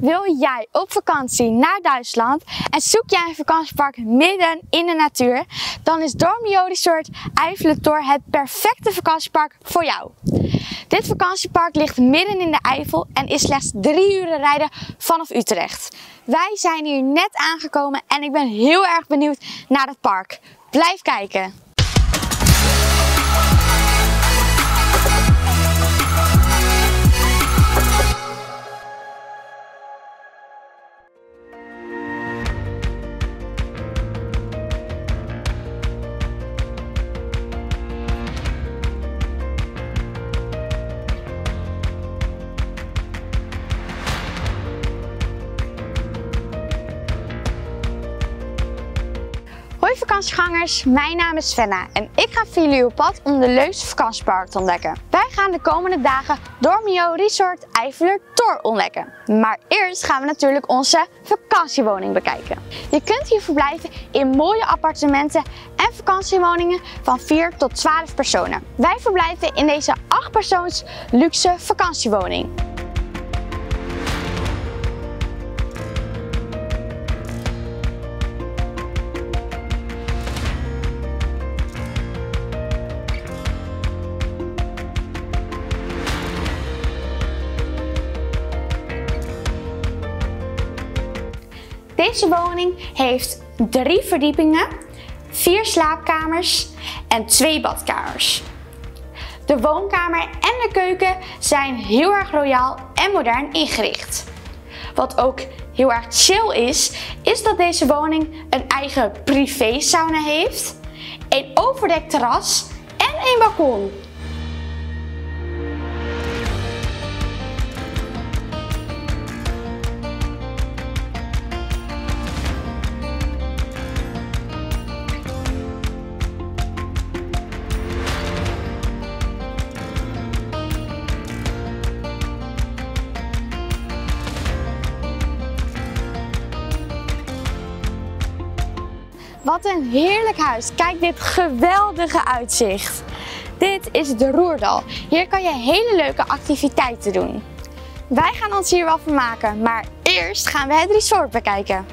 Wil jij op vakantie naar Duitsland en zoek jij een vakantiepark midden in de natuur? Dan is Dormio Resort Eiffeltor het perfecte vakantiepark voor jou. Dit vakantiepark ligt midden in de Eifel en is slechts 3 uur rijden vanaf Utrecht. Wij zijn hier net aangekomen en ik ben heel erg benieuwd naar het park. Blijf kijken! Hoi vakantiegangers, mijn naam is Svenna en ik ga voor jullie op pad om de leukste vakantiepark te ontdekken. Wij gaan de komende dagen Dormio Resort Eiffeltor ontdekken. Maar eerst gaan we natuurlijk onze vakantiewoning bekijken. Je kunt hier verblijven in mooie appartementen en vakantiewoningen van 4 tot 12 personen. Wij verblijven in deze 8-persoons luxe vakantiewoning. Deze woning heeft 3 verdiepingen, 4 slaapkamers en 2 badkamers. De woonkamer en de keuken zijn heel erg royaal en modern ingericht. Wat ook heel erg chill is dat deze woning een eigen privé sauna heeft, een overdekt terras en een balkon. Wat een heerlijk huis! Kijk dit geweldige uitzicht! Dit is de Roerdal. Hier kan je hele leuke activiteiten doen. Wij gaan ons hier wel vermaken, maar eerst gaan we het resort bekijken.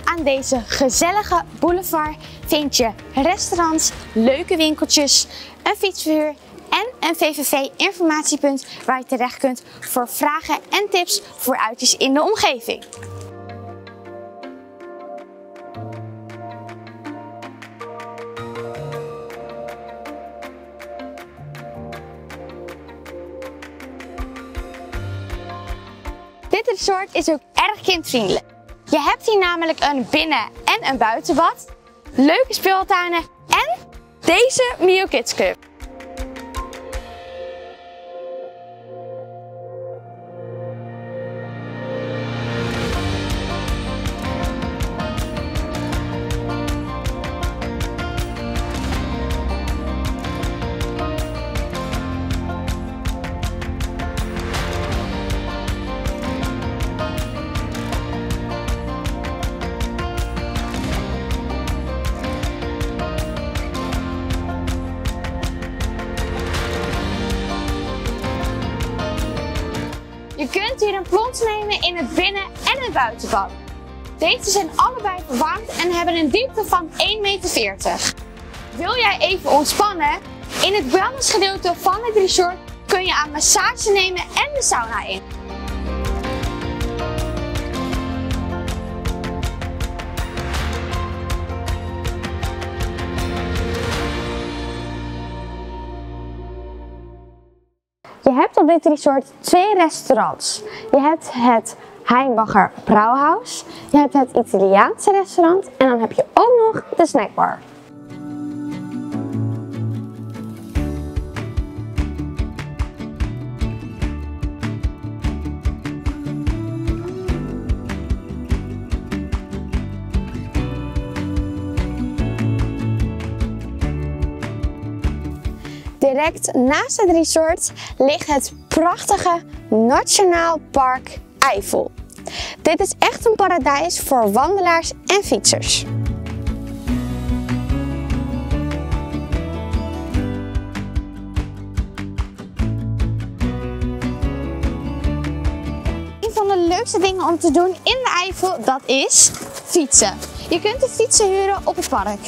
Aan deze gezellige boulevard vind je restaurants, leuke winkeltjes, een fietsverhuur en een VVV-informatiepunt waar je terecht kunt voor vragen en tips voor uitjes in de omgeving. Dit resort is ook erg kindvriendelijk. Je hebt hier namelijk een binnen- en een buitenbad, leuke speeltuinen en deze Mio Kids Club. Je kunt hier een plons nemen in het binnen- en het buitenbad. Deze zijn allebei verwarmd en hebben een diepte van 1,40 meter. Wil jij even ontspannen? In het wellnessgedeelte van het resort kun je aan massage nemen en de sauna in. Je hebt op dit resort 2 restaurants. Je hebt het Heimbacher Brauhaus, je hebt het Italiaanse restaurant en dan heb je ook nog de snackbar. Direct naast het resort ligt het prachtige Nationaal Park Eifel. Dit is echt een paradijs voor wandelaars en fietsers. leukste dingen om te doen in de Eifel, dat is fietsen. Je kunt de fietsen huren op het park.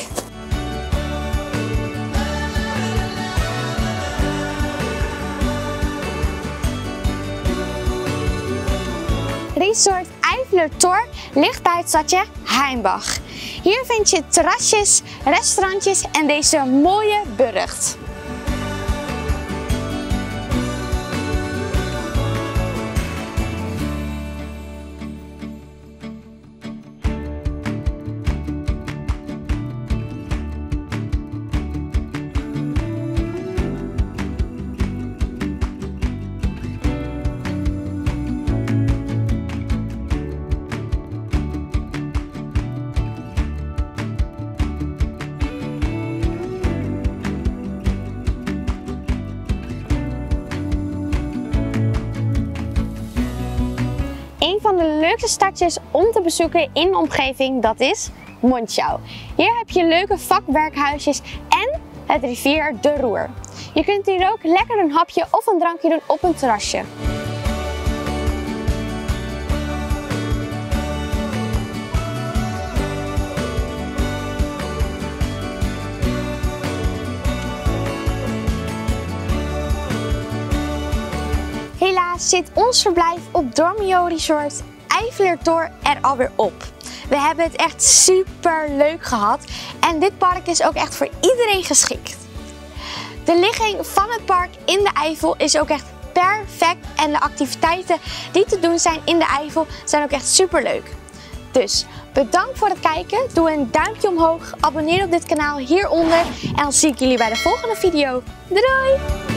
Resort Eifeler ligt bij het stadje Heimbach. Hier vind je terrasjes, restaurantjes en deze mooie burcht. Een van de leukste stadjes om te bezoeken in de omgeving, dat is Monschau. Hier heb je leuke vakwerkhuisjes en het rivier de Ruhr. Je kunt hier ook lekker een hapje of een drankje doen op een terrasje. Helaas zit ons verblijf op Dormio Resort Eifeler er alweer op. We hebben het echt super leuk gehad en dit park is ook echt voor iedereen geschikt. De ligging van het park in de Eifel is ook echt perfect en de activiteiten die te doen zijn in de Eifel zijn ook echt super leuk. Dus bedankt voor het kijken, doe een duimpje omhoog, abonneer op dit kanaal hieronder en dan zie ik jullie bij de volgende video. Doei doei!